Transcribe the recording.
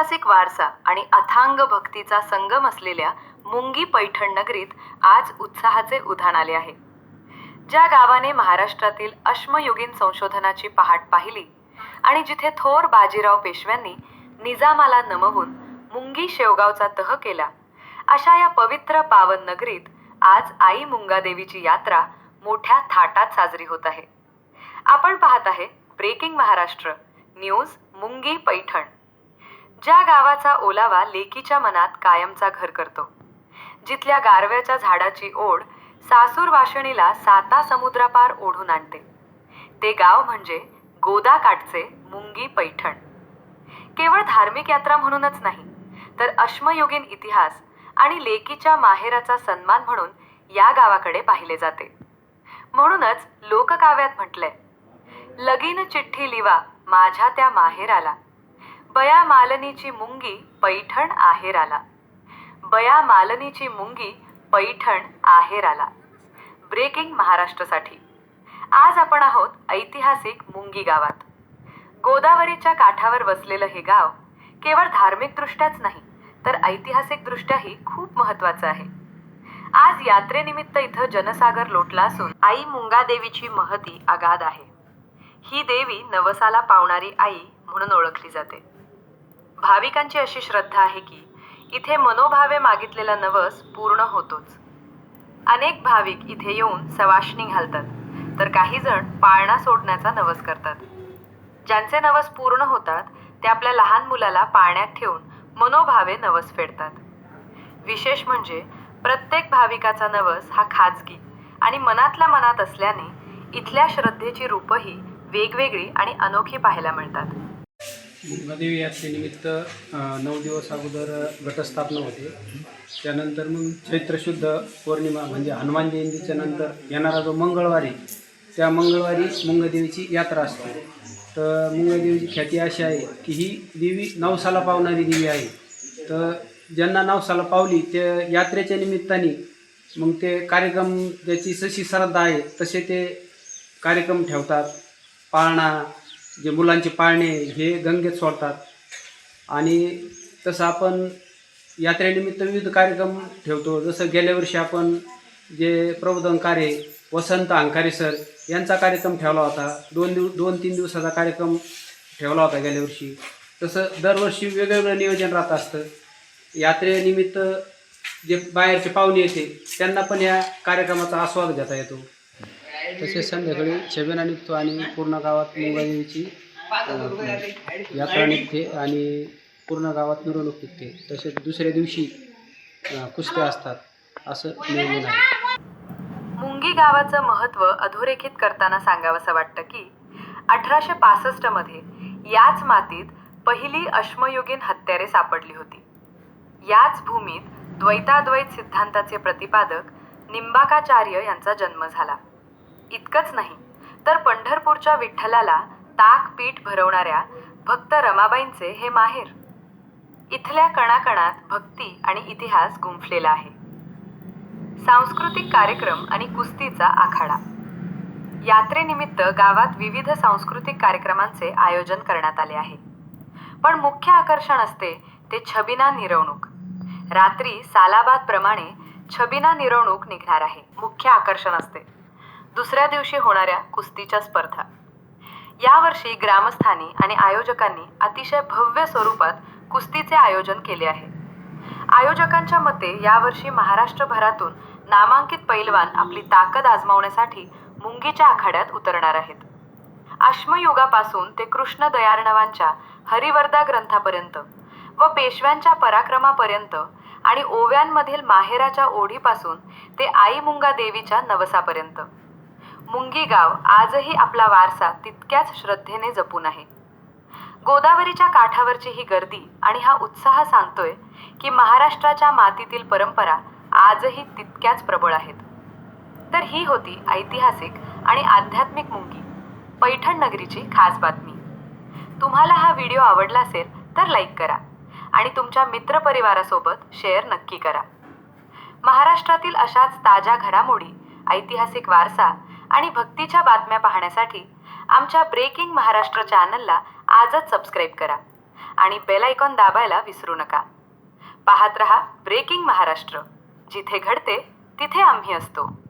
ऐतिहासिक वारसा आणि अथांग भक्तीचा संगम असलेल्या मुंगी पैठण नगरीत आज उत्साहाचे उधाण आले आहे. ज्या गावाने महाराष्ट्रातील अश्मयुगीन संशोधनाची पहाट पाहिली आणि जिथे थोर बाजीराव पेशव्यांनी निजामाला नमवून मुंगी शेवगावचा तह केला, अशा या पवित्र पावन नगरीत आज आई मुंगादेवीची यात्रा मोठ्या थाटात साजरी होत आहे. आपण पाहत आहे ब्रेकिंग महाराष्ट्र न्यूज मुंगी पैठण. ज्या गावाचा ओलावा लेकीच्या मनात कायमचा घर करतो, जिथल्या गारव्याच्या झाडाची ओढ सासूर वाशिणीला साता समुद्रापार ओढून आणते, ते गाव म्हणजे गोदाकाठचे मुंगी पैठण. केवळ धार्मिक यात्रा म्हणूनच नाही, तर अश्मयुगीन इतिहास आणि लेकीच्या माहेराचा सन्मान म्हणून या गावाकडे पाहिले जाते. म्हणूनच लोककाव्यात म्हटलंय, लगीन चिठ्ठी लिवा माझ्या त्या माहेराला, बया मालनीची मुंगी पैठण आहेराला, बया मालनीची मुंगी पैठण आहेराला. ब्रेकिंग महाराष्ट्रासाठी आज आपण आहोत ऐतिहासिक मुंगी गावात. गोदावरीच्या काठावर वसलेलं हे गाव केवळ धार्मिकदृष्ट्याच नाही, तर ऐतिहासिकदृष्ट्याही खूप महत्त्वाचं आहे. आज यात्रेनिमित्त इथं जनसागर लोटला असून आई मुंगादेवीची महती अगाध आहे. ही देवी नवसाला पावणारी आई म्हणून ओळखली जाते. भाविकांची अशी श्रद्धा आहे की इथे मनोभावे मागितलेला नवस पूर्ण होतोच. अनेक भाविक इथे येऊन सवाष्णी घालतात, तर काही जण पाळणा सोडण्याचा नवस करतात. ज्यांचे नवस पूर्ण होतात ते आपल्या लहान मुलाला पाळण्यात ठेवून मनोभावे नवस फेडतात. विशेष म्हणजे प्रत्येक भाविकाचा नवस हा खाजगी आणि मनातल्या मनात असल्याने इथल्या श्रद्धेची रूपही वेगवेगळी आणि अनोखी पाहायला मिळतात. मुंगादेवी यात्रेनिमित्त 9 दिवस अगोदर घटस्थापना होते. त्यानंतर मग चैत्र शुद्ध पौर्णिमा म्हणजे हनुमान जयंतीच्या नंतर येणारा जो मंगळवार आहे, त्या मंगळवारी मुंगादेवीची यात्रा असते. तर मुंगादेवीची ख्याती अशी आहे की ही देवी नवसाला पावणारी देवी आहे. तर ज्यांना नवसाला पावली ते यात्रेच्या निमित्ताने मग ते कार्यक्रम, ज्याची जशी श्रद्धा आहे तसे ते कार्यक्रम ठेवतात. पाळणा, जे मुलांचे पाळणे हे गंगेत सोडतात. आणि तसं आपण यात्रेनिमित्त विविध कार्यक्रम ठेवतो. जसं गेल्या वर्षी आपण जे प्रबोधन कार्य वसंत अंकारे सर यांचा कार्यक्रम ठेवला होता. 2-3 दिवसाचा कार्यक्रम ठेवला होता गेल्या वर्षी. तसं दरवर्षी वेगवेगळं नियोजन राहत असतं. यात्रेनिमित्त जे बाहेरचे पाहुणे येते त्यांना पण या कार्यक्रमाचा आस्वाद घेता येतो. तसेच संध्याकाळी छबिना निघतो आणि पूर्ण गावात मुंगादेवीची यात्रा निघते आणि पूर्ण गावात मिरवणूक निघते. तसेच दुसऱ्या दिवशी कुस्त्या असतात, असं नियोजन आहे. मुंगी गावाचं महत्त्व अधोरेखित करताना सांगावंसं वाटतं की 1865 मध्ये याच मातीत पहिली अश्मयुगीन हत्यारे सापडली होती. याच भूमीत द्वैताद्वैत सिद्धांताचे प्रतिपादक निंबाकाचार्य यांचा जन्म झाला. इतकंच नाही, तर पंढरपूरच्या विठ्ठलाला ताक पीठ भरवणाऱ्या भक्त रमाबाईंचे हे माहेर. इथल्या कणाकणात भक्ती आणि इतिहास गुंफलेला आहे. सांस्कृतिक कार्यक्रम आणि कुस्तीचा आखाडा. यात्रेनिमित्त गावात विविध सांस्कृतिक कार्यक्रमांचे आयोजन करण्यात आले आहे. पण मुख्य आकर्षण असते ते छबिना मिरवणूक. रात्री सालाबाद प्रमाणे छबिना मिरवणूक निघणार आहे. मुख्य आकर्षण असते दुसऱ्या दिवशी होणाऱ्या कुस्तीच्या स्पर्धा. यावर्षी ग्रामस्थांनी आणि आयोजकांनी अतिशय भव्य स्वरूपात कुस्तीचे आयोजन केले आहे. आयोजकांच्या मते यावर्षी महाराष्ट्रभरातून नामांकित पैलवान आपली ताकद आजमावण्यासाठी मुंगीच्या आखाड्यात उतरणार आहेत. अश्मयुगापासून ते कृष्ण दयार्णवांच्या हरिवरदा ग्रंथापर्यंत व पेशव्यांच्या पराक्रमापर्यंत आणि ओव्यांमधील माहेराच्या ओढीपासून ते आई मुंगा देवीच्या नवसापर्यंत मुंगी गाव आजही आपला वारसा तितक्याच श्रद्धेने जपून आहे. गोदावरीच्या काठावरची ही गर्दी आणि हा उत्साह सांगतोय की महाराष्ट्राच्या मातीतील परंपरा आजही तितक्याच प्रबळ आहेत. तर ही होती ऐतिहासिक आणि आध्यात्मिक मुंगी पैठण नगरीची खास बातमी. तुम्हाला हा व्हिडिओ आवडला असेल तर लाईक करा आणि तुमच्या मित्रपरिवारासोबत शेअर नक्की करा. महाराष्ट्रातील अशाच ताज्या घडामोडी, ऐतिहासिक वारसा आणि भक्तीच्या बातम्या पाहण्यासाठी आमच्या ब्रेकिंग महाराष्ट्र चॅनलला आजच सबस्क्राईब करा आणि बेल आयकॉन दाबायला विसरू नका. पाहत रहा ब्रेकिंग महाराष्ट्र. जिथे घडते तिथे आम्ही असतो.